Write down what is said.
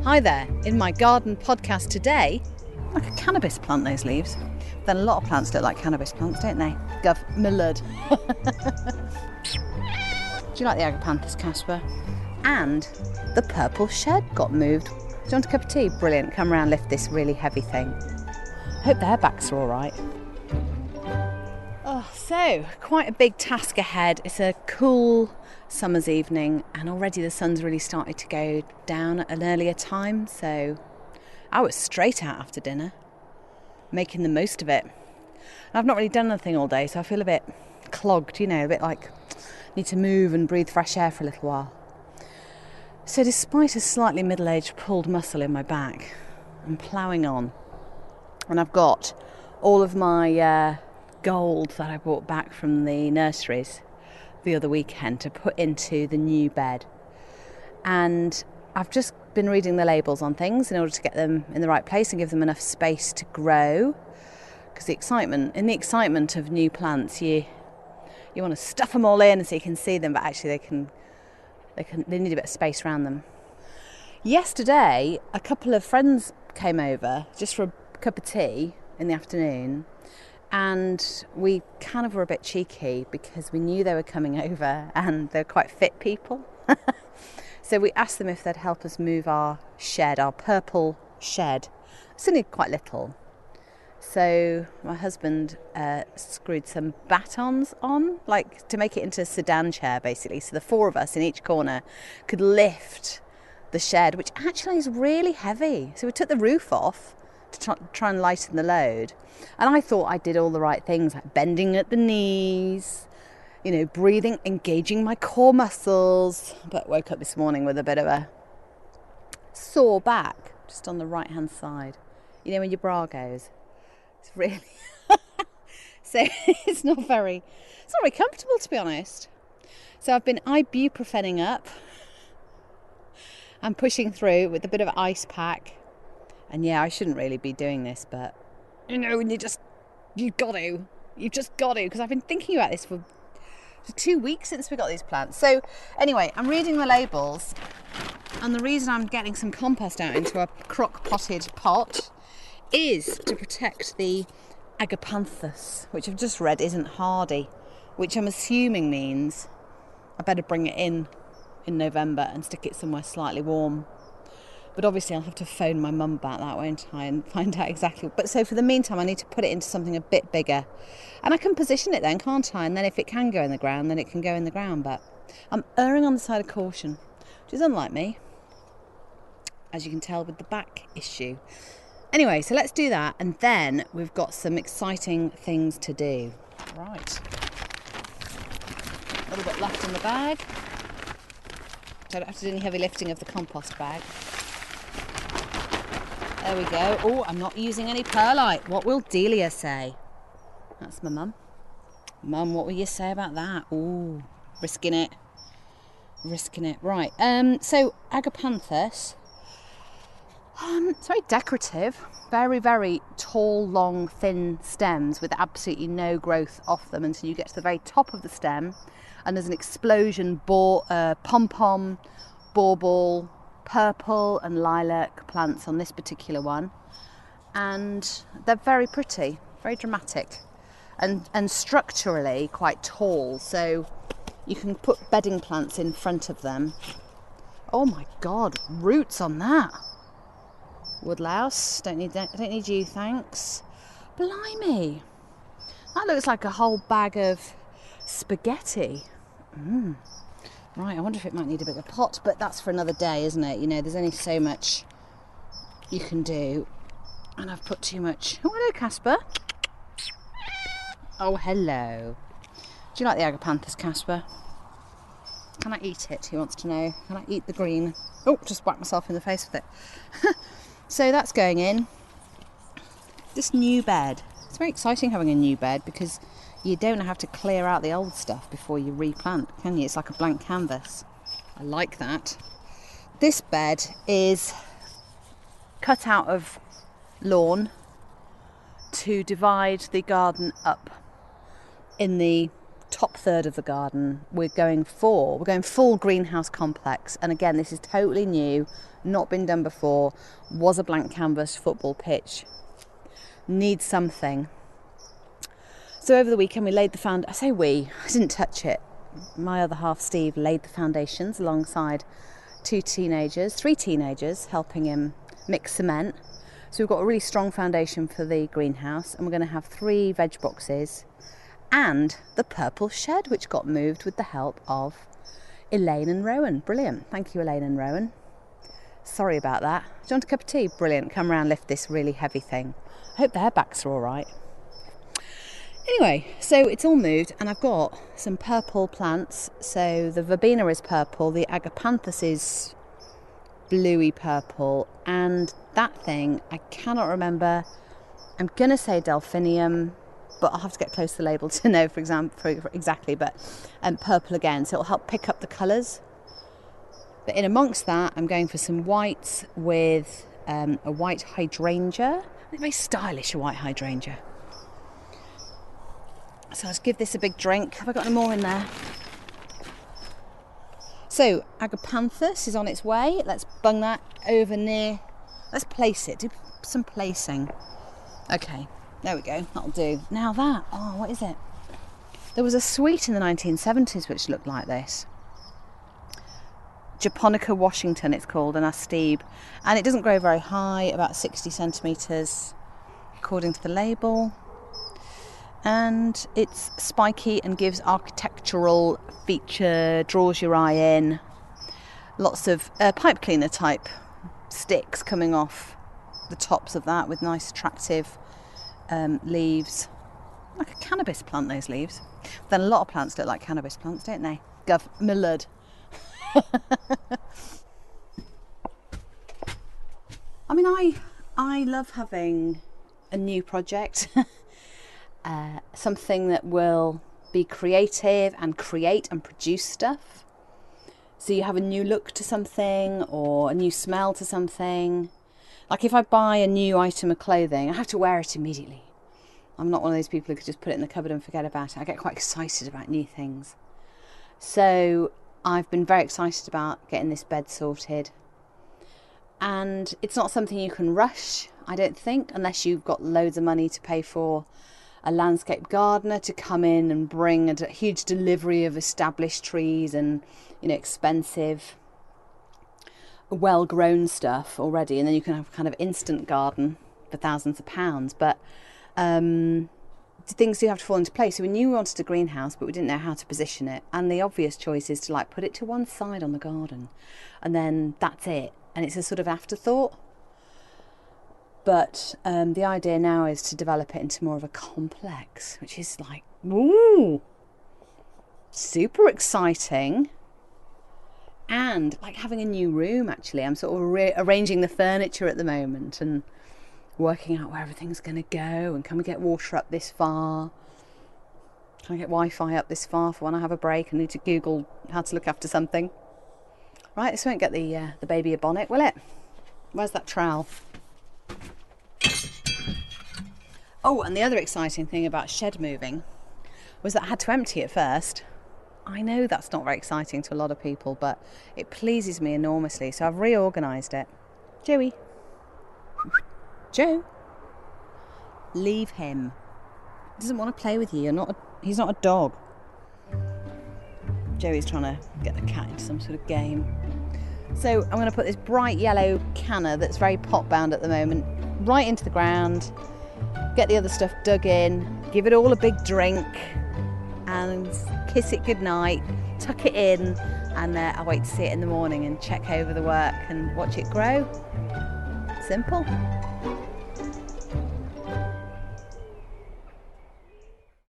Hi there, in my garden podcast today, like a cannabis plant, those leaves. Then a lot of plants look like cannabis plants, don't they? Gov, Millard. Do you like the agapanthus, Casper? And the purple shed got moved. Do you want a cup of tea? Brilliant, come around, lift this really heavy thing. Hope their backs are all right. Oh, so quite a big task ahead. It's a cool summer's evening and already the sun's really started to go down at an earlier time, so I was straight out after dinner, making the most of it. And I've not really done anything all day, so I feel a bit clogged, a bit like need to move and breathe fresh air for a little while. So despite a slightly middle-aged pulled muscle in my back, I'm ploughing on. And I've got all of my gold that I brought back from the nurseries the other weekend to put into the new bed. And I've just been reading the labels on things in order to get them in the right place and give them enough space to grow. Because in the excitement of new plants, you want to stuff them all in so you can see them, but actually they need a bit of space around them. Yesterday, a couple of friends came over just for a cup of tea in the afternoon. And we kind of were a bit cheeky because we knew they were coming over and they're quite fit people. So we asked them if they'd help us move our shed, our purple shed. It's only quite little. So my husband screwed some batons on, like to make it into a sedan chair basically. So the four of us in each corner could lift the shed, which actually is really heavy. So we took the roof off to try and lighten the load. And I thought I did all the right things, like bending at the knees, breathing, engaging my core muscles. But woke up this morning with a bit of a sore back, just on the right-hand side. When your bra goes. It's really... So it's not very comfortable, to be honest. So I've been ibuprofening up and pushing through with a bit of ice pack. And yeah, I shouldn't really be doing this, but you've just got to, because I've been thinking about this for 2 weeks since we got these plants. So anyway, I'm reading the labels, and the reason I'm getting some compost out into a crock-potted pot is to protect the agapanthus, which I've just read isn't hardy, which I'm assuming means I better bring it in November and stick it somewhere slightly warm. But obviously I'll have to phone my mum about that, won't I, and find out exactly. But so for the meantime, I need to put it into something a bit bigger. And I can position it then, can't I? And then if it can go in the ground, then it can go in the ground. But I'm erring on the side of caution, which is unlike me, as you can tell with the back issue. Anyway, so let's do that. And then we've got some exciting things to do. Right. A little bit left in the bag. So I don't have to do any heavy lifting of the compost bag. There we go. Oh, I'm not using any perlite. What will Delia say? That's my mum. Mum, what will you say about that? Oh, risking it. Right. So agapanthus. It's very decorative. Very, very tall, long, thin stems with absolutely no growth off them until you get to the very top of the stem, and there's an explosion pom-pom, bauble, purple and lilac plants on this particular one, and they're very pretty, very dramatic, and structurally quite tall, so you can put bedding plants in front of them. Oh my god, roots on that. Woodlouse, don't need you, thanks. Blimey, that looks like a whole bag of spaghetti. Right, I wonder if it might need a bigger pot, but that's for another day, isn't it? There's only so much you can do. And I've put too much... Oh, hello, Casper. Oh, hello. Do you like the agapanthus, Casper? Can I eat it? He wants to know. Can I eat the green? Oh, just whacked myself in the face with it. So that's going in. This new bed. It's very exciting having a new bed because you don't have to clear out the old stuff before you replant, can you? It's like a blank canvas. I like that. This bed is cut out of lawn to divide the garden up in the top third of the garden, we're going full greenhouse complex. And again, this is totally new, not been done before, was a blank canvas football pitch, needs something. So over the weekend we laid the I didn't touch it. My other half, Steve, laid the foundations alongside three teenagers helping him mix cement. So we've got a really strong foundation for the greenhouse, and we're going to have 3 veg boxes and the purple shed, which got moved with the help of Elaine and Rowan. Brilliant. Thank you, Elaine and Rowan. Sorry about that. Do you want a cup of tea? Brilliant. Come around, lift this really heavy thing. I hope their backs are all right. Anyway, so it's all moved, and I've got some purple plants. So the verbena is purple, the agapanthus is bluey purple, and that thing, I cannot remember. I'm going to say delphinium, but I'll have to get close to the label to know for exactly, but purple again, so it'll help pick up the colours. But in amongst that, I'm going for some whites with a white hydrangea. They're very stylish, a white hydrangea. So let's give this a big drink. Have I got any more in there? So agapanthus is on its way. Let's bung that over near. Let's place it. Do some placing. Okay, there we go. That'll do. Now that. Oh, what is it? There was a sweet in the 1970s which looked like this. Japonica Washington, it's called, an astebe, and it doesn't grow very high, about 60 centimetres, according to the label. And it's spiky and gives architectural feature, draws your eye in. Lots of pipe cleaner type sticks coming off the tops of that with nice attractive leaves. Like a cannabis plant, those leaves. Then a lot of plants look like cannabis plants, don't they? Millard. I mean, I love having a new project. Something that will be creative and create and produce stuff. So you have a new look to something or a new smell to something. Like if I buy a new item of clothing, I have to wear it immediately. I'm not one of those people who could just put it in the cupboard and forget about it. I get quite excited about new things. So I've been very excited about getting this bed sorted. And it's not something you can rush, I don't think, unless you've got loads of money to pay for a landscape gardener to come in and bring a huge delivery of established trees and, expensive, well-grown stuff already, and then you can have kind of instant garden for thousands of pounds. But things do have to fall into place. So we knew we wanted a greenhouse, but we didn't know how to position it. And the obvious choice is to put it to one side on the garden, and then that's it. And it's a sort of afterthought. But the idea now is to develop it into more of a complex, which is super exciting. And like having a new room, actually. I'm sort of arranging the furniture at the moment and working out where everything's going to go. And can we get water up this far? Can I get Wi-Fi up this far for when I have a break and need to Google how to look after something? Right, this won't get the baby a bonnet, will it? Where's that trowel? Oh, and the other exciting thing about shed moving was that I had to empty it first. I know that's not very exciting to a lot of people, but it pleases me enormously, so I've reorganised it. Joey. Joe. Leave him. He doesn't want to play with you. He's not a dog. Joey's trying to get the cat into some sort of game. So I'm going to put this bright yellow canna that's very pot bound at the moment right into the ground, get the other stuff dug in, give it all a big drink and kiss it goodnight, tuck it in, and I'll wait to see it in the morning and check over the work and watch it grow. Simple.